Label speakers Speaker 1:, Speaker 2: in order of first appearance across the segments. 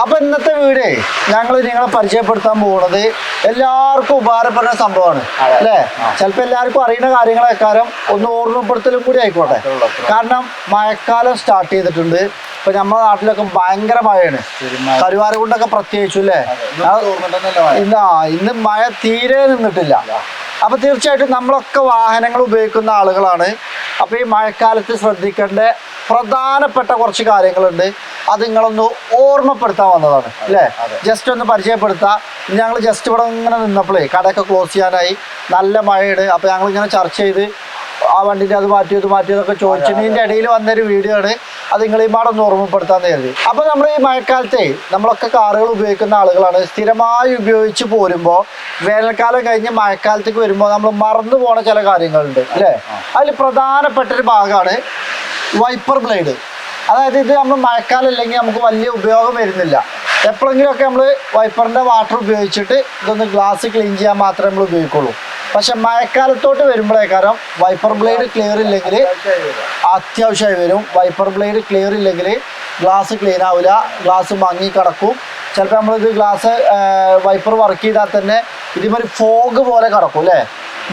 Speaker 1: അപ്പൊ ഇന്നത്തെ വീഡിയോ ഞങ്ങൾ നിങ്ങളെ പരിചയപ്പെടുത്താൻ പോകുന്നത് എല്ലാവർക്കും ഉപകാരപ്പെടുന്ന സംഭവമാണ് അല്ലേ. ചിലപ്പോൾ എല്ലാവർക്കും അറിയുന്ന കാര്യങ്ങളെക്കാരം ഒന്ന് ഓർമ്മപ്പെടുത്തലും കൂടി ആയിക്കോട്ടെ. കാരണം മഴക്കാലം സ്റ്റാർട്ട് ചെയ്തിട്ടുണ്ട്. ഇപ്പൊ നമ്മുടെ നാട്ടിലൊക്കെ ഭയങ്കര മഴയാണ്, കരുവാരകുണ്ടൊക്കെ പ്രത്യേകിച്ചു അല്ലേ. ഇന്ന് മഴ തീരെ നിന്നിട്ടില്ല. അപ്പൊ തീർച്ചയായിട്ടും നമ്മളൊക്കെ വാഹനങ്ങൾ ഉപയോഗിക്കുന്ന ആളുകളാണ്. അപ്പൊ ഈ മഴക്കാലത്ത് ശ്രദ്ധിക്കേണ്ട പ്രധാനപ്പെട്ട കുറച്ച് കാര്യങ്ങളുണ്ട്. അത് നിങ്ങളൊന്ന് ഓർമ്മപ്പെടുത്താൻ വന്നതാണ് അല്ലേ. ജസ്റ്റ് ഒന്ന് പരിചയപ്പെടുത്താം. ഞങ്ങൾ ജസ്റ്റ് ഇവിടെ ഇങ്ങനെ നിന്നപ്പോഴേ കടയൊക്കെ ക്ലോസ് ചെയ്യാനായി, നല്ല മഴയാണ്. അപ്പൊ ഞങ്ങൾ ഇങ്ങനെ ചർച്ച ചെയ്ത് ആ വണ്ടിൻ്റെ അത് മാറ്റിയതൊക്കെ ചോദിച്ചതിൻ്റെ ഇടയിൽ വന്നൊരു വീഡിയോ ആണ്. അത് നിങ്ങളീ പാടൊന്ന് ഓർമ്മപ്പെടുത്താന്ന് കരുതി. അപ്പൊ നമ്മൾ ഈ മഴക്കാലത്തെ നമ്മളൊക്കെ കാറുകൾ ഉപയോഗിക്കുന്ന ആളുകളാണ്. സ്ഥിരമായി ഉപയോഗിച്ച് പോരുമ്പോൾ വേനൽക്കാലം കഴിഞ്ഞ് മഴക്കാലത്തേക്ക് വരുമ്പോൾ നമ്മൾ മറന്നു പോണ ചില കാര്യങ്ങളുണ്ട് അല്ലേ. അതിൽ പ്രധാനപ്പെട്ടൊരു ഭാഗമാണ് വൈപ്പർ ബ്ലേഡ്. അതായത് ഇത് നമ്മൾ മഴക്കാലം അല്ലെങ്കിൽ നമുക്ക് വലിയ ഉപയോഗം വരുന്നില്ല. എപ്പോഴെങ്കിലുമൊക്കെ നമ്മൾ വൈപ്പറിൻ്റെ വാട്ടർ ഉപയോഗിച്ചിട്ട് ഇതൊന്ന് ഗ്ലാസ് ക്ലീൻ ചെയ്യാൻ മാത്രമേ നമ്മൾ ഉപയോഗിക്കുള്ളൂ. പക്ഷെ മഴക്കാലത്തോട്ട് വരുമ്പോഴേക്കാരം വൈപ്പർ ബ്ലേഡ് ക്ലിയർ ഇല്ലെങ്കിൽ അത്യാവശ്യമായി വരും. വൈപ്പർ ബ്ലേഡ് ക്ലിയർ ഇല്ലെങ്കിൽ ഗ്ലാസ് ക്ലീൻ ആവില്ല, ഗ്ലാസ് മങ്ങി കിടക്കും. ചിലപ്പോൾ നമ്മളിത് ഗ്ലാസ് വൈപ്പർ വർക്ക് ചെയ്താൽ തന്നെ ഇതുമാതിരി ഫോഗ് പോലെ കിടക്കും അല്ലേ,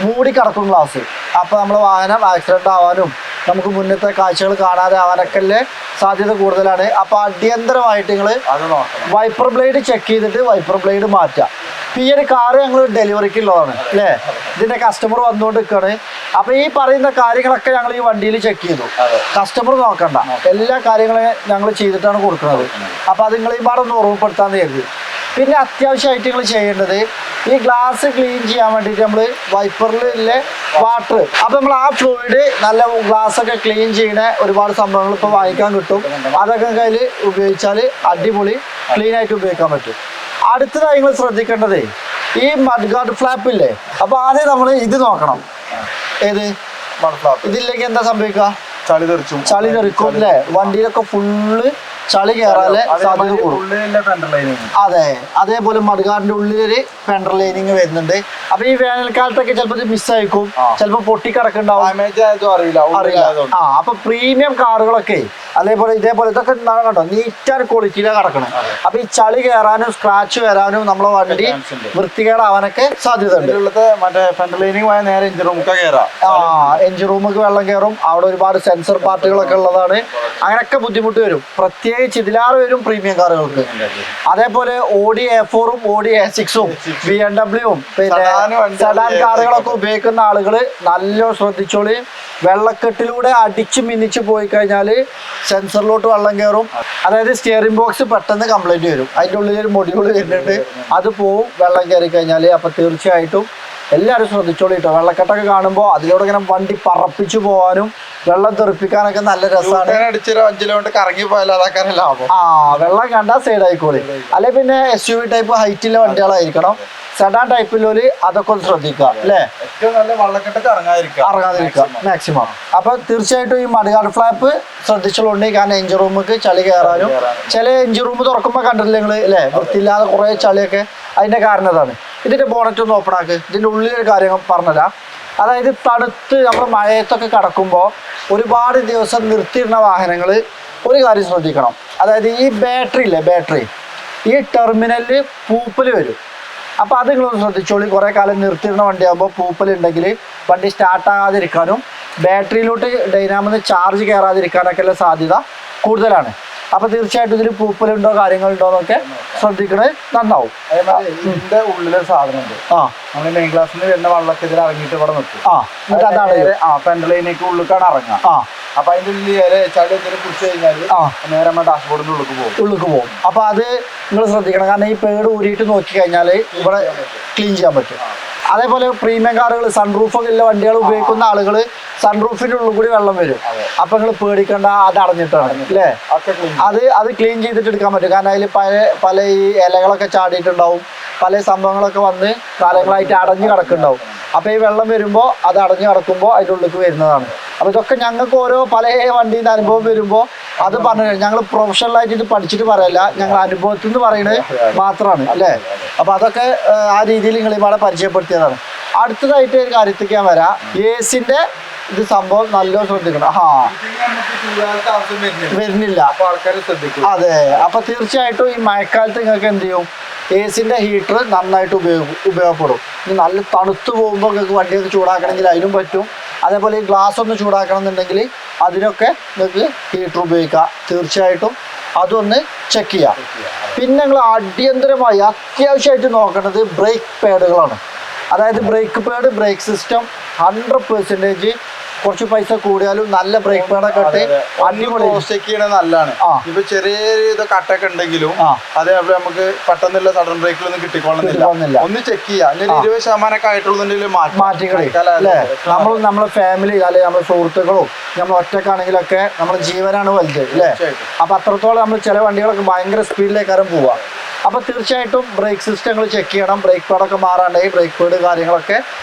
Speaker 1: മൂടി കിടക്കും ഗ്ലാസ്. അപ്പോൾ നമ്മൾ വാഹനം ആക്സിഡൻ്റ് ആവാനും നമുക്ക് മുന്നത്തെ കാഴ്ചകൾ കാണാതെ ആവാനൊക്കെ സാധ്യത കൂടുതലാണ്. അപ്പോൾ അടിയന്തരമായിട്ട് നിങ്ങൾ വൈപ്പർ ബ്ലേഡ് ചെക്ക് ചെയ്തിട്ട് വൈപ്പർ ബ്ലേഡ് മാറ്റുക. ഈ ഒരു കാറ് ഞങ്ങൾ ഡെലിവറിക്ക് ഉള്ളതാണ് അല്ലേ. ഇതിൻ്റെ കസ്റ്റമർ വന്നുകൊണ്ട് നിൽക്കുകയാണ്. അപ്പോൾ ഈ പറയുന്ന കാര്യങ്ങളൊക്കെ ഞങ്ങൾ ഈ വണ്ടിയിൽ ചെക്ക് ചെയ്തു. കസ്റ്റമർ നോക്കണ്ട, എല്ലാ കാര്യങ്ങളും ഞങ്ങൾ ചെയ്തിട്ടാണ് കൊടുക്കുന്നത്. അപ്പോൾ അത് നിങ്ങൾ ഈ പാടൊന്ന് ഓർമ്മപ്പെടുത്താമെന്ന് കരുതി. പിന്നെ അത്യാവശ്യമായിട്ട് നിങ്ങൾ ചെയ്യേണ്ടത് ഈ ഗ്ലാസ് ക്ലീൻ ചെയ്യാൻ വേണ്ടിയിട്ട് നമ്മൾ വൈപ്പറിലെ വാട്ടർ, അപ്പം നമ്മൾ ആ ഫ്ലൂയിഡ് നല്ല ഗ്ലാസ്സൊക്കെ ക്ലീൻ ചെയ്യുന്ന ഒരുപാട് സംഭവങ്ങൾ ഇപ്പോൾ വാങ്ങിക്കാൻ കിട്ടും. അതൊക്കെ കയ്യിൽ ഉപയോഗിച്ചാൽ അടിപൊളി ക്ലീൻ ആയിട്ട് ഉപയോഗിക്കാൻ പറ്റും. അടുത്തതായി നിങ്ങൾ ശ്രദ്ധിക്കേണ്ടത് ഈ മഡ് ഗാർഡ് ഫ്ലാപ്പ് ഇല്ലേ. അപ്പോൾ ആദ്യം നമ്മൾ ഇത് നോക്കണം. ഏത് ഇതിലേക്ക് എന്താ സംഭവിക്കുക? ചളി തെറിക്കും അല്ലേ. വണ്ടിയിലൊക്കെ ഫുള്ള് ചളി കയറാതെ സാധ്യത കൂടും. അതെ, അതേപോലെ മഡ്ഗാർഡിന്റെ ഉള്ളിലൊരു ഫെൻഡർ ലൈനിങ് വരുന്നുണ്ട്. അപ്പൊ ഈ വേനൽക്കാലത്തൊക്കെ ചിലപ്പോൾ ഇത് മിസ്സായിരിക്കും, ചിലപ്പോൾ പൊട്ടിക്കിടക്കുണ്ടാവും, അറിയില്ല. അപ്പൊ പ്രീമിയം കാറുകളൊക്കെ അതേപോലെ ഇതേപോലെ ഇതൊക്കെ കണ്ടോ നീറ്റാണ് ക്വാളിറ്റിയിലാണ് കിടക്കണം. അപ്പൊ ഈ ചളി കയറാനും സ്ക്രാച്ച് വരാനും നമ്മളെ വണ്ടി വൃത്തികേടാവാനൊക്കെ സാധ്യത ഉണ്ട്.
Speaker 2: നേരെ എഞ്ചിൻ
Speaker 1: റൂമിലേക്ക് വെള്ളം കയറും. അവിടെ ഒരുപാട് സെൻസർ പാർട്ടുകളൊക്കെ ഉള്ളതാണ്. അങ്ങനെയൊക്കെ ബുദ്ധിമുട്ട് വരും. പ്രത്യേകിച്ച് ഇതിലാറ് വരും പ്രീമിയം കാറുകൾക്ക്. അതേപോലെ ഓഡി A4ഉം ഓഡി A6ഉം BMW പിന്നെ സെഡാൻ കാറുകളൊക്കെ ഉപയോഗിക്കുന്ന ആളുകൾ നല്ല ശ്രദ്ധിച്ചോളി. വെള്ളക്കെട്ടിലൂടെ അടിച്ചു മിന്നിച്ച് പോയി കഴിഞ്ഞാൽ സെൻസറിലോട്ട് വെള്ളം കയറും. അതായത് സ്റ്റിയറിംഗ് ബോക്സ് പെട്ടെന്ന് കംപ്ലൈൻറ്റ് വരും. അതിൻ്റെ ഉള്ളിൽ ഒരു മൊഡ്യൂൾ വരുന്നുണ്ട്, അത് പോവും വെള്ളം കയറി കഴിഞ്ഞാൽ. അപ്പോൾ തീർച്ചയായിട്ടും എല്ലാവരും ശ്രദ്ധിച്ചോളൂ കേട്ടോ. വെള്ളക്കെട്ടൊക്കെ കാണുമ്പോൾ അതിലൂടെ ഇങ്ങനെ വണ്ടി പറപ്പിച്ചു പോകാനും വെള്ളം തെറിപ്പിക്കാനൊക്കെ നല്ല രസമാണ്.
Speaker 2: കറങ്ങി പോയാൽ അതൊക്കെ ലാഭം.
Speaker 1: വെള്ളം കണ്ടാൽ സൈഡ് ആയിക്കോളി. അല്ലെ പിന്നെ SUV ടൈപ്പ് ഹൈറ്റിലെ വണ്ടികളായിരിക്കണം. സെഡാൻ ടൈപ്പിലൊരു അതൊക്കെ ഒന്ന് ശ്രദ്ധിക്കുക അല്ലേ. ഇറങ്ങാതിരിക്കുക മാക്സിമം. അപ്പൊ തീർച്ചയായിട്ടും ഈ മഡ്ഗാർഡ് ഫ്ലാപ്പ് ശ്രദ്ധിച്ചോളുണ്ട്. കാരണം എഞ്ചിൻ റൂമിക്ക് ചളി കയറാനും ചില എഞ്ചിൻ റൂം തുറക്കുമ്പോൾ കണ്ടില്ലേ നിങ്ങൾ അല്ലേ, വൃത്തിയില്ലാതെ കുറെ ചളിയൊക്കെ. അതിന്റെ കാരണം ഇതാണ്. ഇതിന്റെ ബോണറ്റ് ഒന്ന് ഓപ്പൺ ആക്ക്. ഇതിന്റെ ഉള്ളിലൊരു കാര്യം പറഞ്ഞുതരാം. അതായത് തണുത്ത് നമ്മൾ മഴയത്തൊക്കെ കടക്കുമ്പോൾ ഒരുപാട് ദിവസം നിർത്തിയിടുന്ന വാഹനങ്ങൾ ഒരു കാര്യം ശ്രദ്ധിക്കണം. അതായത് ഈ ബാറ്ററി ഇല്ലേ, ബാറ്ററി ഈ ടെർമിനലിൽ പൂപ്പൽ വരും. അപ്പോൾ അത് നിങ്ങളൊന്ന് ശ്രദ്ധിച്ചോളി. കുറേ കാലം നിർത്തിയിടുന്ന വണ്ടിയാകുമ്പോൾ പൂപ്പലുണ്ടെങ്കിൽ വണ്ടി സ്റ്റാർട്ടാകാതിരിക്കാനും ബാറ്ററിയിലോട്ട് ഡൈനാമിന്ന് ചാർജ് കയറാതിരിക്കാനൊക്കെ ഉള്ള സാധ്യത കൂടുതലാണ്. അപ്പോൾ തീർച്ചയായിട്ടും ഇതിൽ പൂപ്പലുണ്ടോ കാര്യങ്ങളുണ്ടോ എന്നൊക്കെ ശ്രദ്ധിക്കണത് നന്നാവും.
Speaker 2: ഇതിന്റെ ഉള്ളിലൊരു സാധനമുണ്ട്. നമ്മൾ മെയിൻ ക്ലാസ്സിൽ നിന്ന് വരുന്ന വെള്ളമൊക്കെ ഇതിൽ ഇറങ്ങിയിട്ട് ഇവിടെ നിൽക്കും.
Speaker 1: എന്നിട്ട് അതാണ്
Speaker 2: ഫ്രണ്ട് ലൈനേക്ക് ഉള്ളിലേക്കാണ് ഇറങ്ങുക. അപ്പൊ അതിന്റെ ഉള്ളിൽ ചളി എന്തെങ്കിലും കുടിച്ചു കഴിഞ്ഞാൽ നേരെ നമ്മുടെ ഡാഷ്ബോർഡിന്റെ ഉള്ളിലേക്ക് പോകും.
Speaker 1: അപ്പൊ അത് നിങ്ങൾ ശ്രദ്ധിക്കണം. കാരണം ഈ പേട് ഊരിയിട്ട് നോക്കി കഴിഞ്ഞാൽ ഇവിടെ ക്ലീൻ ചെയ്യാൻ പറ്റും. അതേപോലെ പ്രീമിയം കാറുകൾ സൺറൂഫൊക്കെ ഉള്ള വണ്ടികൾ ഉപയോഗിക്കുന്ന ആളുകൾ സൺറൂഫിന്റെ ഉള്ളിൽ കൂടി വെള്ളം വരും. അപ്പൊ നിങ്ങൾ പേടിക്കേണ്ട, അത് അടഞ്ഞിട്ടാണ് അല്ലേ. അത് ക്ലീൻ ചെയ്തിട്ട് എടുക്കാൻ പറ്റും. കാരണം അതിൽ പല ഈ ഇലകളൊക്കെ ചാടിയിട്ടുണ്ടാവും, പല സംഭവങ്ങളൊക്കെ വന്ന് കാലങ്ങളായിട്ട് അടഞ്ഞു കിടക്കുന്നുണ്ടാവും. അപ്പോൾ ഈ വെള്ളം വരുമ്പോൾ അത് അടഞ്ഞു കിടക്കുമ്പോൾ അതിൻ്റെ ഉള്ളിലേക്ക് വരുന്നതാണ്. അപ്പോൾ ഇതൊക്കെ ഞങ്ങൾക്ക് ഓരോ പല വണ്ടിയുടെ അനുഭവം വരുമ്പോൾ അത് പറഞ്ഞു. ഞങ്ങൾ പ്രൊഫഷണലായിട്ട് ഇത് പഠിച്ചിട്ട് പറയല്ല, ഞങ്ങൾ അനുഭവത്തിൽ നിന്ന് പറയുന്നത് മാത്രമാണ് അല്ലേ. അപ്പോൾ അതൊക്കെ ആ രീതിയിൽ നിങ്ങൾ ഇവിടെ പരിചയപ്പെടുത്തിയതാണ്. അടുത്തതായിട്ട് ഒരു കാര്യത്തേക്ക് ഞാൻ വരാം. AC ഇത് സംഭവം നല്ലോണം ശ്രദ്ധിക്കണം. വരുന്നില്ല.
Speaker 2: അപ്പൊ ആൾക്കാർ ശ്രദ്ധിക്കും.
Speaker 1: അതെ, അപ്പൊ തീർച്ചയായിട്ടും ഈ മഴക്കാലത്ത് നിങ്ങൾക്ക് എന്ത് ചെയ്യും, AC-ന്റെ ഹീറ്റർ നന്നായിട്ട് ഉപയോഗപ്പെടും. ഇനി നല്ല തണുത്ത് പോകുമ്പോൾ നിങ്ങൾക്ക് വണ്ടിയൊക്കെ ചൂടാക്കണമെങ്കിൽ അതിനും പറ്റും. അതേപോലെ ഈ ഗ്ലാസ് ഒന്ന് ചൂടാക്കണം എന്നുണ്ടെങ്കിൽ അതിനൊക്കെ നിങ്ങൾക്ക് ഹീറ്റർ ഉപയോഗിക്കാം. തീർച്ചയായിട്ടും അതൊന്ന് ചെക്ക് ചെയ്യാം. പിന്നെ നിങ്ങൾ അടിയന്തരമായി അത്യാവശ്യമായിട്ട് നോക്കേണ്ടത് ബ്രേക്ക് പാഡുകളാണ്. അതായത് ബ്രേക്ക് പാഡ്, ബ്രേക്ക് സിസ്റ്റം 100% കുറച്ച് പൈസ കൂടിയാലും നല്ല ബ്രേക്ക് പാഡൊക്കെ ഇട്ട് അടിപൊളി
Speaker 2: ചെക്ക് ചെയ്യണത് നല്ലതാണ്. ഇപ്പൊ ചെറിയൊരു ഇത് കട്ടൊക്കെ ഉണ്ടെങ്കിലും അതേപോലെ നമുക്ക് പെട്ടെന്നുള്ള സഡൻ ബ്രേക്കിലൊന്നും കിട്ടിക്കൊള്ളുന്നില്ല. ഒന്ന് ചെക്ക് ചെയ്യാം. 20% ആയിട്ടുള്ളതിൽ
Speaker 1: മാറ്റിക്കളി അല്ലേ. നമ്മളെ ഫാമിലി അല്ലെങ്കിൽ നമ്മുടെ സുഹൃത്തുക്കളും നമ്മൾ ഒറ്റക്കാണെങ്കിലൊക്കെ നമ്മുടെ ജീവനാണ് വലുത് അല്ലേ. അപ്പൊ അത്രത്തോളം നമ്മൾ ചില വണ്ടികളൊക്കെ ഭയങ്കര സ്പീഡിലേക്കാരും പോവാം. അപ്പോൾ തീർച്ചയായിട്ടും ബ്രേക്ക് സിസ്റ്റങ്ങൾ ചെക്ക് ചെയ്യണം. ബ്രേക്ക് പാഡൊക്കെ മാറാണ്ടായി ബ്രേക്ക് പാഡ് കാര്യങ്ങളൊക്കെ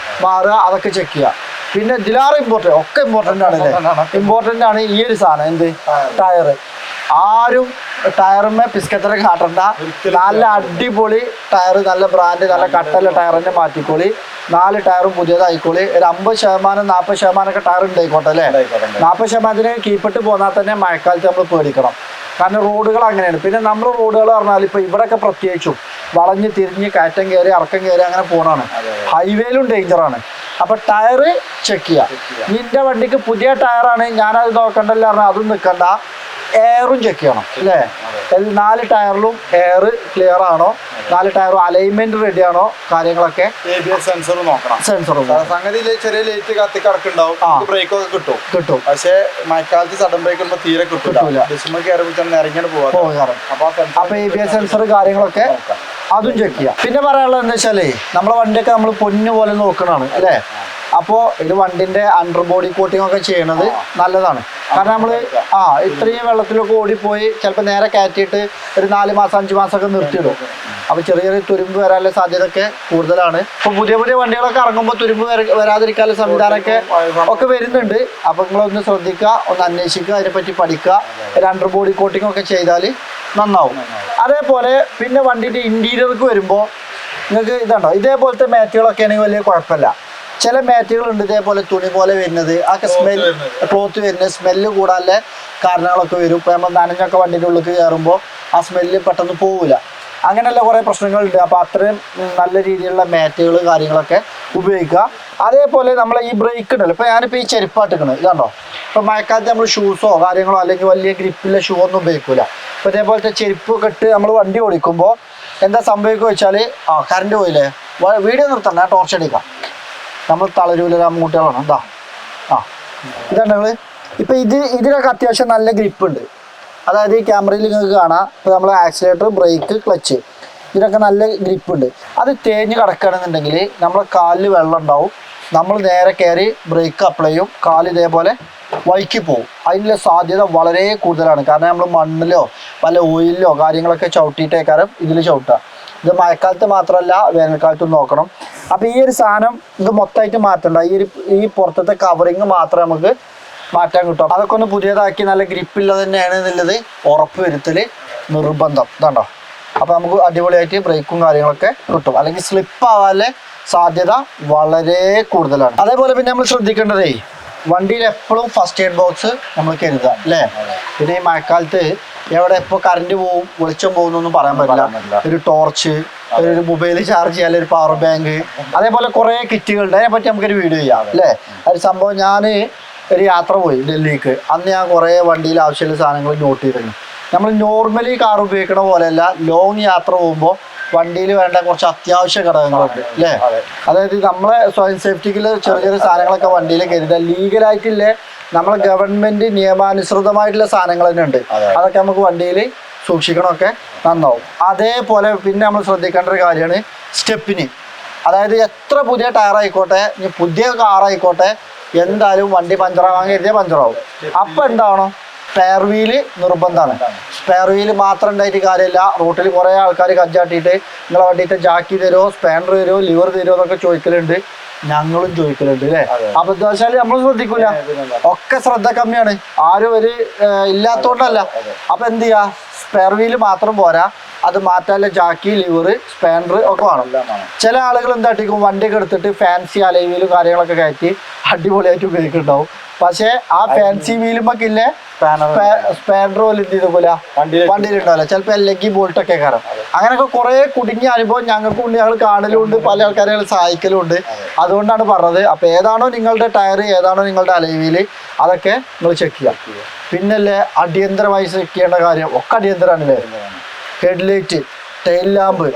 Speaker 1: മാറുക, അതൊക്കെ ചെക്ക് ചെയ്യുക. പിന്നെ ഇതിലാറ് ഇമ്പോർട്ടൻ്റ് ആണ് അല്ലേ. ഇമ്പോർട്ടൻ്റ് ആണ് ഈ ഒരു സാധനം, എന്ത് ടയറ്. ആരും ടയറുമേ പിസ്കത്തര കാട്ടണ്ട. നല്ല അടിപൊളി ടയർ, നല്ല ബ്രാൻഡ്, നല്ല കട്ടല്ല ടയർ തന്നെ മാറ്റിക്കോളി. 4 ടയറും പുതിയതായിക്കോളി. ഒരു 50% 40% ടയർ ഉണ്ടായിക്കോട്ടെ അല്ലേ. 40% കീപ്പിട്ട് പോന്നാൽ തന്നെ മഴക്കാലത്ത് നമ്മൾ പേടിക്കണം. കാരണം റോഡുകൾ അങ്ങനെയാണ്. പിന്നെ നമ്മുടെ റോഡുകൾ പറഞ്ഞാൽ ഇപ്പോൾ ഇവിടെയൊക്കെ പ്രത്യേകിച്ചും വളഞ്ഞ് തിരിഞ്ഞ് കയറ്റം കയറി ഇറക്കം കയറി അങ്ങനെ പോകണമാണ്. ഹൈവേയിലും ഡേഞ്ചറാണ്. അപ്പോൾ ടയറ് ചെക്ക് ചെയ്യുക. നിന്റെ വണ്ടിക്ക് പുതിയ ടയറാണ്, ഞാനത് നോക്കണ്ടല്ലോ പറഞ്ഞാൽ അതും നിൽക്കണ്ട. എയറും ചെക്ക് ചെയ്യണം അല്ലേ. 4 ടയറിലും എയർ ക്ലിയർ ആണോ, 4 ടയറും അലൈൻമെന്റ് റെഡി ആണോ, കാര്യങ്ങളൊക്കെ.
Speaker 2: സെൻസർ നോക്കണം. സംഗതി ചെറിയ ലൈറ്റ് കത്തി കിടക്കുന്നുണ്ടാവും, ബ്രേക്ക് ഒക്കെ കിട്ടും. പക്ഷേ മഴക്കാലത്ത് സഡൻ ബ്രേക്ക് ഇടുമ്പോൾ തീരെ കിട്ടില്ല. ഇറങ്ങിയാണ് പോകാറ്.
Speaker 1: അപ്പൊ ABS സെൻസർ കാര്യങ്ങളൊക്കെ അതും ചെക്ക് ചെയ്യാം. പിന്നെ പറയാനുള്ളത് എന്താ വെച്ചാലേ, നമ്മളെ വണ്ടിയൊക്കെ നമ്മൾ പൊന്നു പോലെ നോക്കണതാണ് അല്ലേ. അപ്പോൾ ഇത് വണ്ടിന്റെ അണ്ടർ ബോഡി കോട്ടിംഗ് ഒക്കെ ചെയ്യണത് നല്ലതാണ്. കാരണം നമ്മൾ ഇത്രയും വെള്ളത്തിലൊക്കെ ഓടിപ്പോയി ചിലപ്പോൾ നേരെ കയറ്റിയിട്ട് ഒരു 4 മാസം 5 മാസമൊക്കെ നിർത്തിയിടും. അപ്പോൾ ചെറിയ ചെറിയ തുരുമ്പ് വരാനുള്ള സാധ്യത ഒക്കെ കൂടുതലാണ്. ഇപ്പോൾ പുതിയ വണ്ടികളൊക്കെ ഇറങ്ങുമ്പോൾ തുരുമ്പ് വരാതിരിക്കാനുള്ള സംവിധാനമൊക്കെ ഒക്കെ വരുന്നുണ്ട്. അപ്പോൾ നിങ്ങളൊന്ന് ശ്രദ്ധിക്കുക, ഒന്ന് അന്വേഷിക്കുക, അതിനെപ്പറ്റി പഠിക്കുക. ഒരു അണ്ടർ ബോഡി കോട്ടിംഗ് ഒക്കെ ചെയ്താൽ നന്നാവും. അതേപോലെ പിന്നെ വണ്ടിൻ്റെ ഇൻറ്റീരിയർക്ക് വരുമ്പോൾ നിങ്ങൾക്ക് ഇതുണ്ടോ, ഇതേപോലത്തെ മാറ്റുകളൊക്കെ ആണെങ്കിൽ വലിയ കുഴപ്പമില്ല. ചില മാറ്റുകളുണ്ട് ഇതേപോലെ തുണി പോലെ വരുന്നത്, ആ ക്ലോത്ത് വരുന്നത് സ്മെല്ല് കൂടാനുള്ള കാരണങ്ങളൊക്കെ വരും. ഇപ്പോൾ നമ്മൾ നനഞ്ഞൊക്കെ വണ്ടിൻ്റെ ഉള്ളിൽ കയറുമ്പോൾ ആ സ്മെല്ല് പെട്ടെന്ന് പോവില്ല. അങ്ങനെയുള്ള കുറേ പ്രശ്നങ്ങളുണ്ട്. അപ്പോൾ അത്രയും നല്ല രീതിയിലുള്ള മാറ്റുകൾ കാര്യങ്ങളൊക്കെ ഉപയോഗിക്കുക. അതേപോലെ നമ്മൾ ഈ ബ്രേക്ക് ഉണ്ടല്ലോ, ഇപ്പോൾ ഞാനിപ്പോൾ ഈ ചെരുപ്പാട്ടിക്കണം ഇതാണോ. ഇപ്പോൾ മഴക്കാലത്ത് നമ്മൾ ഷൂസോ കാര്യങ്ങളോ അല്ലെങ്കിൽ വലിയ ഗ്രിപ്പില്ല ഷൂ ഒന്നും ഉപയോഗിക്കില്ല. ഇപ്പോൾ ഇതേപോലത്തെ ചെരുപ്പൊക്കെ ഇട്ട് നമ്മൾ വണ്ടി ഓടിക്കുമ്പോൾ എന്താ സംഭവിക്കുക വെച്ചാൽ, കറണ്ട് പോയില്ലേ, വീഡിയോ നിർത്തണ്ട, ഞാൻ ടോർച്ച് അടിക്കാം. നമ്മൾ തളരൂല മൂട്ടകളാണ്. എന്താ ഇതാണ് നിങ്ങൾ ഇപ്പം ഇതിനൊക്കെ അത്യാവശ്യം നല്ല ഗ്രിപ്പ് ഉണ്ട്. അതായത് ഈ ക്യാമറയിൽ നിങ്ങൾക്ക് കാണാം. ഇപ്പോൾ നമ്മൾ ആക്സിലേറ്റർ, ബ്രേക്ക്, ക്ലച്ച് ഇതിനൊക്കെ നല്ല ഗ്രിപ്പ് ഉണ്ട്. അത് തേഞ്ഞ് കിടക്കുകയാണെന്നുണ്ടെങ്കിൽ നമ്മളെ കാലിൽ വെള്ളം ഉണ്ടാവും. നമ്മൾ നേരെ കയറി ബ്രേക്ക് അപ്ലൈ ചെയ്യും, കാല് ഇതേപോലെ വഴിക്ക് പോകും. അതിനുള്ള സാധ്യത വളരെ കൂടുതലാണ്. കാരണം നമ്മൾ മണ്ണിലോ വല്ല ഓയിലിലോ കാര്യങ്ങളൊക്കെ ചവിട്ടിയിട്ടേക്കാരം ഇതിൽ ചവിട്ടുക. ഇത് മഴക്കാലത്ത് മാത്രമല്ല വേനൽക്കാലത്തും നോക്കണം. അപ്പോൾ ഈ ഒരു സാധനം ഇത് മൊത്തമായിട്ട് മാറ്റണ്ട. ഈ പുറത്തത്തെ കവറിങ് മാത്രമേ നമുക്ക് മാറ്റാൻ കിട്ടും. അതൊക്കെ ഒന്ന് പുതിയതാക്കി നല്ല ഗ്രിപ്പില്ല തന്നെയാണ് എന്നുള്ളത് ഉറപ്പ് വരുത്തൽ നിർബന്ധം. ഇതാണ്ടോ. അപ്പോൾ നമുക്ക് അടിപൊളിയായിട്ട് ബ്രേക്കും കാര്യങ്ങളൊക്കെ കിട്ടും. അല്ലെങ്കിൽ സ്ലിപ്പ് ആവാനുള്ള സാധ്യത വളരെ കൂടുതലാണ്. അതേപോലെ പിന്നെ നമ്മൾ ശ്രദ്ധിക്കേണ്ടതേ, വണ്ടിയിൽ എപ്പോഴും ഫസ്റ്റ് എയ്ഡ് ബോക്സ് നമ്മൾ കരുതുക അല്ലേ. പിന്നെ ഈ മഴക്കാലത്ത് എവിടെ എപ്പോൾ കറണ്ട് പോവും, വെളിച്ചം പോകുന്നൊന്നും പറയാൻ പറ്റില്ല. ഒരു ടോർച്ച്, ഒരു മൊബൈൽ ചാർജ് ചെയ്യാൻ ഒരു പവർ ബാങ്ക്, അതേപോലെ കുറേ കിറ്റുകളുണ്ട്. അതിനെപ്പറ്റി നമുക്കൊരു വീഡിയോ ചെയ്യാം അല്ലേ. ഒരു സംഭവം, ഞാൻ ഒരു യാത്ര പോയി ഡൽഹിക്ക്. അന്ന് ഞാൻ കുറേ വണ്ടിയിൽ ആവശ്യമുള്ള സാധനങ്ങൾ നോട്ട് ചെയ്തിരുന്നു. നമ്മൾ നോർമലി കാർ ഉപയോഗിക്കണ പോലെയല്ല, ലോങ് യാത്ര പോകുമ്പോൾ വണ്ടിയിൽ വേണ്ട കുറച്ച് അത്യാവശ്യ ഘടകങ്ങളുണ്ട് അല്ലേ. അതായത് നമ്മളെ സ്വയം സേഫ്റ്റിക്കുള്ള ചെറിയ സാധനങ്ങളൊക്കെ വണ്ടിയിൽ കരുതുക. ലീഗലായിട്ടില്ലേ, നമ്മളെ ഗവൺമെന്റ് നിയമാനുസൃതമായിട്ടുള്ള സാധനങ്ങൾ തന്നെ ഉണ്ട്. അതൊക്കെ നമുക്ക് വണ്ടിയിൽ സൂക്ഷിക്കണമൊക്കെ നന്നാവും. അതേപോലെ പിന്നെ നമ്മൾ ശ്രദ്ധിക്കേണ്ട ഒരു കാര്യമാണ് സ്റ്റെപ്പിന്. അതായത് എത്ര പുതിയ ടയറായിക്കോട്ടെ, ഇനി പുതിയ കാറായിക്കോട്ടെ, എന്തായാലും വണ്ടി പഞ്ചറാവാൻ കരുതിയാൽ പഞ്ചറാവും. അപ്പം എന്താണോ, സ്പെയർ വീല് നിർബന്ധമാണ്. സ്പെയർ വീല് മാത്രം ഉണ്ടായിട്ട് കാര്യമില്ല. റോട്ടിൽ കുറേ ആൾക്കാർ കജ്ജാട്ടിയിട്ട് നിങ്ങളെ വണ്ടിയിട്ട് ജാക്കി തരുമോ, സ്പാൻഡർ തരുമോ, ലിവർ തരുമോ എന്നൊക്കെ ചോദിക്കലുണ്ട്. ഞങ്ങളും ചോദിക്കലുണ്ട് അല്ലേ. അപ്പൊ എന്താ വെച്ചാൽ നമ്മൾ ശ്രദ്ധിക്കൂല, ഒക്കെ ശ്രദ്ധ കമ്മിയാണ്. ആരും ഒരു ഇല്ലാത്തോണ്ടല്ല. അപ്പൊ എന്ത് ചെയ്യാ, സ്പെയർ വീല് മാത്രം പോരാ, അത് മാറ്റാനുള്ള ജാക്കി, ലിവർ, സ്പാനർ ഒക്കെ വേണം. ചില ആളുകൾ എന്താട്ടിക്കും വണ്ടിയൊക്കെ എടുത്തിട്ട് ഫാൻസി അലൈവീലും കാര്യങ്ങളൊക്കെ കയറ്റി അടിപൊളിയായിട്ട് ഉപയോഗിക്കുന്നുണ്ടാവും. പക്ഷേ ആ ഫാൻസി വീലുമൊക്കെ ഇല്ലേ സ്പാനർ പോലെ എന്ത് ചെയ്തോല വണ്ടിയിലുണ്ടാവില്ല, ചിലപ്പോൾ അല്ലെങ്കിൽ ബോൾട്ടൊക്കെ കയറാം. അങ്ങനെയൊക്കെ കുറെ കുടുങ്ങിയ അനുഭവം ഞങ്ങൾക്കുണ്ട്, ഞങ്ങൾ കാണലുണ്ട്, പല ആൾക്കാരെ സഹായിക്കലും ഉണ്ട്. അതുകൊണ്ടാണ് പറഞ്ഞത്. അപ്പൊ ഏതാണോ നിങ്ങളുടെ ടയർ, ഏതാണോ നിങ്ങളുടെ അലൈവീല്, അതൊക്കെ നിങ്ങൾ ചെക്ക് ചെയ്യുക. പിന്നല്ലേ അടിയന്തരമായി ചെക്ക് ചെയ്യേണ്ട കാര്യം ഒക്കെ അടിയന്തരമാണല്ലേ. Headlight, tail lamp,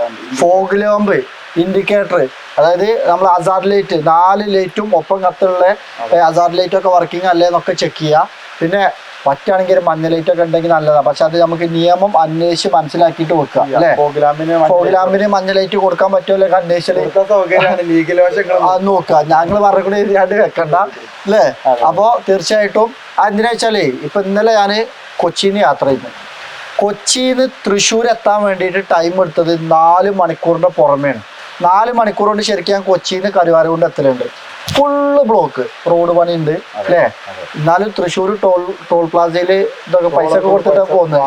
Speaker 1: fog lamp, indicator, അതായത് നമ്മൾ ഹസാർഡ് ലൈറ്റ് 4 ലൈറ്റും ഒപ്പം കത്തുള്ള ഹസാർഡ് ലൈറ്റ് ഒക്കെ വർക്കിംഗ് അല്ലേ എന്നൊക്കെ ചെക്ക് ചെയ്യുക. പിന്നെ പറ്റുകയാണെങ്കിൽ മഞ്ഞ ലൈറ്റ് ഒക്കെ ഉണ്ടെങ്കിൽ നല്ലതാണ്. പക്ഷെ അത് നമുക്ക് നിയമം അന്വേഷിച്ച് മനസ്സിലാക്കിയിട്ട് വെക്കുക അല്ലേ. ഫോഗ്ലാമ്പിന് മഞ്ഞ ലൈറ്റ് കൊടുക്കാൻ പറ്റുമല്ലോ അന്വേഷിച്ചത് അത് നോക്കുക. ഞങ്ങൾ പറഞ്ഞ എഴുതിയാണ്ട് വെക്കണ്ട അല്ലേ. അപ്പോൾ തീർച്ചയായിട്ടും എന്തിനാ വെച്ചാലേ ഇപ്പൊ ഇന്നലെ ഞാൻ കൊച്ചിയിൽ നിന്ന് യാത്ര ചെയ്തു. കൊച്ചിയിൽ നിന്ന് തൃശ്ശൂർ എത്താൻ വേണ്ടിയിട്ട് ടൈം എടുത്തത് 4 മണിക്കൂറിന്റെ പുറമെയാണ്. 4 മണിക്കൂർ കൊണ്ട് ശരിക്കും ഞാൻ കൊച്ചിയിൽ നിന്ന് കരുവാരകുണ്ട് എത്തലുണ്ട്. ഫുള്ള് ബ്ലോക്ക്, റോഡ് പണി ഉണ്ട് അല്ലേ. എന്നാലും തൃശ്ശൂർ ടോൾ പ്ലാസയില് ഇതൊക്കെ പൈസ ഒക്കെ കൊടുത്തിട്ടാണ് പോകുന്നത്.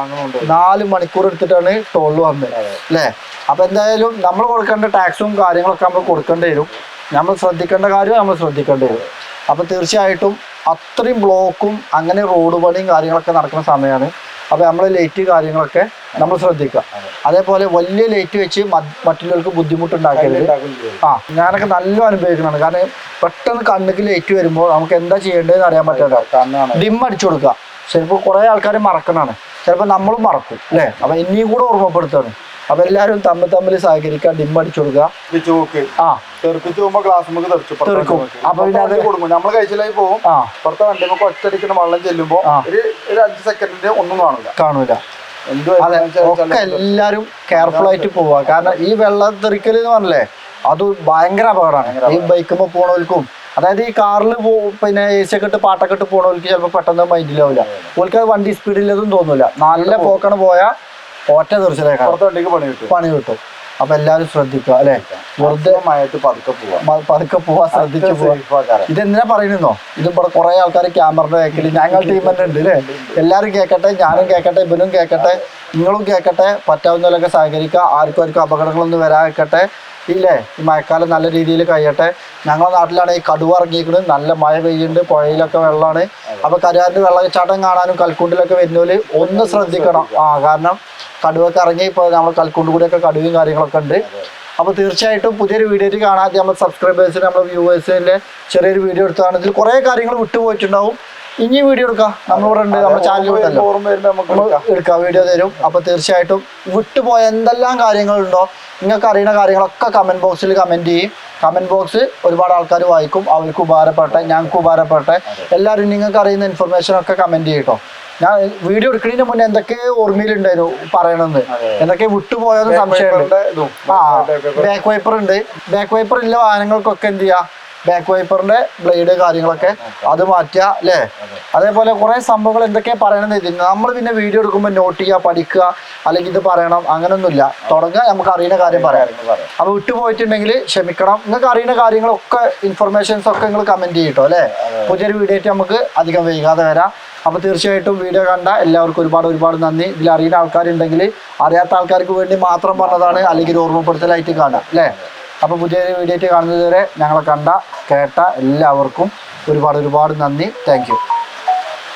Speaker 1: 4 മണിക്കൂർ എടുത്തിട്ടാണ് ടോളിൽ വന്നത് അല്ലേ. അപ്പൊ എന്തായാലും നമ്മൾ കൊടുക്കേണ്ട ടാക്സും കാര്യങ്ങളൊക്കെ നമ്മൾ കൊടുക്കേണ്ടി വരും. നമ്മൾ ശ്രദ്ധിക്കേണ്ട കാര്യം നമ്മൾ ശ്രദ്ധിക്കേണ്ടി വരും. അപ്പൊ തീർച്ചയായിട്ടും അത്രയും ബ്ലോക്കും അങ്ങനെ റോഡ് പണിയും കാര്യങ്ങളൊക്കെ നടക്കുന്ന സമയമാണ്. അപ്പോൾ നമ്മൾ ലൈറ്റ് കാര്യങ്ങളൊക്കെ നമ്മൾ ശ്രദ്ധിക്കുക. അതേപോലെ വലിയ ലൈറ്റ് വെച്ച് മറ്റുള്ളവർക്ക് ബുദ്ധിമുട്ടുണ്ടാക്കരുത്. ഞാനൊക്കെ നല്ല അനുഭവിക്കുന്നതാണ്. കാരണം പെട്ടെന്ന് കണ്ണിക്ക് ലൈറ്റ് വരുമ്പോൾ നമുക്ക് എന്താ ചെയ്യേണ്ടതെന്ന് അറിയാൻ പറ്റാതെ ഡിം അടിച്ചു കൊടുക്കുക. ചിലപ്പോൾ കുറേ ആൾക്കാർ മറക്കണതാണ്, ചിലപ്പോൾ നമ്മളും മറക്കും അല്ലേ. അപ്പം ഇനിയും കൂടെ ഓർമ്മപ്പെടുത്താണ്. അപ്പൊ എല്ലാവരും തമ്മിൽ സഹകരിക്കുക, ഡിം അടിച്ചു കൊടുക്കുക. അപ്പൊ പിന്നെ അത്
Speaker 2: നമ്മൾ കഴിച്ചിലായി പോകും. പുറത്തെ വണ്ടി ഒറ്റടിക്കുന്ന വെള്ളം ചെല്ലുമ്പോ ഒരു 5 സെക്കൻഡിന്റെ ഒന്നും കാണൂല.
Speaker 1: അതെ, ഒക്കെ എല്ലാരും കെയർഫുൾ ആയിട്ട് പോവുക. കാരണം ഈ വെള്ളം തെറിക്കൽ എന്ന് പറഞ്ഞല്ലേ അത് ഭയങ്കര അപകടമാണ്. ഈ ബൈക്കുമ്പോ പോണവർക്കും, അതായത് ഈ കാറിൽ പിന്നെ എ സി ഒക്കെ ഇട്ട് പാട്ടൊക്കെ ഇട്ട് പോണവർക്ക് ചിലപ്പോൾ പെട്ടെന്ന് മൈൻഡിലാവില്ല. ഓൾക്ക് അത് വണ്ടി സ്പീഡിലതും തോന്നൂല. നല്ല പോക്കണ് പോയാൽ ഒറ്റ തീർച്ചയായും പണി കിട്ടും. അപ്പൊ എല്ലാരും ശ്രദ്ധിക്കുക അല്ലെ. വെറുതെ പതുക്കെ പോവാ, ശ്രദ്ധിച്ചു പോവാ. ഇതെന്തിനാ പറയുന്നോ, ഇതിവിടെ കുറെ ആൾക്കാർ ക്യാമറയുടെ ബാക്കിൽ ഞങ്ങൾ ടീം തന്നെ ഉണ്ട് അല്ലേ. എല്ലാരും കേൾക്കട്ടെ, ഞാനും കേൾക്കട്ടെ, ഇവനും കേൾക്കട്ടെ, നിങ്ങളും കേൾക്കട്ടെ. പറ്റാവുന്നതിലൊക്കെ സഹകരിക്കുക. ആർക്കും അപകടങ്ങളൊന്നും വരാതിരിക്കട്ടെ ഇല്ലേ. ഈ മഴക്കാലം നല്ല രീതിയിൽ കഴിയട്ടെ. ഞങ്ങളുടെ നാട്ടിലാണ് ഈ കടുവ ഇറങ്ങിയിരിക്കുന്നത്. നല്ല മഴ പെയ്യുന്നുണ്ട്, പുഴയിലൊക്കെ വെള്ളമാണ്. അപ്പൊ കരുവാരൻ്റെ വെള്ളച്ചാട്ടം കാണാനും കൽക്കുണ്ടിലൊക്കെ വരുന്നവര് ഒന്ന് ശ്രദ്ധിക്കണം. കാരണം കടുവൊക്കെ ഇറങ്ങി ഇപ്പോൾ നമ്മൾ കൽക്കുണ്ട് കൂടെയൊക്കെ കടുവയും കാര്യങ്ങളൊക്കെ ഉണ്ട്. അപ്പോൾ തീർച്ചയായിട്ടും പുതിയൊരു വീഡിയോയിൽ കാണാതെ നമ്മൾ സബ്സ്ക്രൈബേഴ്സിന്, നമ്മുടെ വ്യൂവേഴ്സിൻ്റെ ചെറിയൊരു വീഡിയോ എടുത്തതാണ്. ഇതിൽ കുറേ കാര്യങ്ങൾ വിട്ടുപോയിട്ടുണ്ടാവും. ഇനി വീഡിയോ എടുക്കാം, നമ്മളിവിടെ ഉണ്ട്, നമ്മുടെ ചാനലിൽ എടുക്കാം, വീഡിയോ തരും. അപ്പോൾ തീർച്ചയായിട്ടും വിട്ടുപോയ എന്തെല്ലാം കാര്യങ്ങളുണ്ടോ, നിങ്ങൾക്ക് അറിയുന്ന കാര്യങ്ങളൊക്കെ കമൻറ്റ് ബോക്സിൽ കമൻറ്റ് ചെയ്യും. കമൻറ്റ് ബോക്സ് ഒരുപാട് ആൾക്കാർ വായിക്കും. അവർക്ക് ഉപകാരപ്പെട്ടെ, ഞങ്ങൾക്ക് ഉപകാരപ്പെട്ടെ, എല്ലാവരും നിങ്ങൾക്ക് അറിയുന്ന ഇൻഫർമേഷനൊക്കെ കമൻറ്റ് ചെയ്യട്ടോ. ഞാൻ വീഡിയോ എടുക്കുന്നതിന് മുന്നേ എന്തൊക്കെ ഓർമ്മയിലുണ്ടായിരുന്നു പറയണമെന്ന്, എന്തൊക്കെ വിട്ടുപോയെന്ന് സംശയമുണ്ട്. ബാക്ക് വൈപ്പർ ഉണ്ട്. ബാക്ക് വൈപ്പർ ഇല്ല വാഹനങ്ങൾക്കൊക്കെ എന്ത് ചെയ്യുക, ബാക്ക് വൈപ്പറിന്റെ ബ്ലേഡ് കാര്യങ്ങളൊക്കെ അത് മാറ്റുക അല്ലേ. അതേപോലെ കുറെ സംഭവങ്ങൾ എന്തൊക്കെയാ പറയണമെന്ന് നമ്മൾ പിന്നെ വീഡിയോ എടുക്കുമ്പോൾ നോട്ട് ചെയ്യുക, പഠിക്കുക, അല്ലെങ്കിൽ ഇത് പറയണം അങ്ങനൊന്നുമില്ല. തുടങ്ങുക, നമുക്ക് അറിയുന്ന കാര്യം പറയാം. അപ്പൊ വിട്ടുപോയിട്ടുണ്ടെങ്കിൽ ക്ഷമിക്കണം. നിങ്ങൾക്ക് അറിയുന്ന കാര്യങ്ങളൊക്കെ ഇൻഫർമേഷൻസ് ഒക്കെ നിങ്ങൾ കമന്റ് ചെയ്യട്ടോ അല്ലേ. പുതിയൊരു വീഡിയോ ആയിട്ട് നമുക്ക് അധികം വൈകാതെ വരാം. അപ്പോൾ തീർച്ചയായിട്ടും വീഡിയോ കണ്ട എല്ലാവർക്കും ഒരുപാട് നന്ദി. ഇതിൽ അറിയുന്ന ആൾക്കാരുണ്ടെങ്കിൽ അറിയാത്ത ആൾക്കാർക്ക് വേണ്ടി മാത്രം പറഞ്ഞതാണ്, അല്ലെങ്കിൽ ഓർമ്മപ്പെടുത്തലായിട്ട് കാണാം അല്ലേ. അപ്പോൾ പുതിയൊരു വീഡിയോ ആയിട്ട് കാണുന്നത് വരെ ഞങ്ങളെ കണ്ട കേട്ട എല്ലാവർക്കും ഒരുപാട് നന്ദി. Thank you.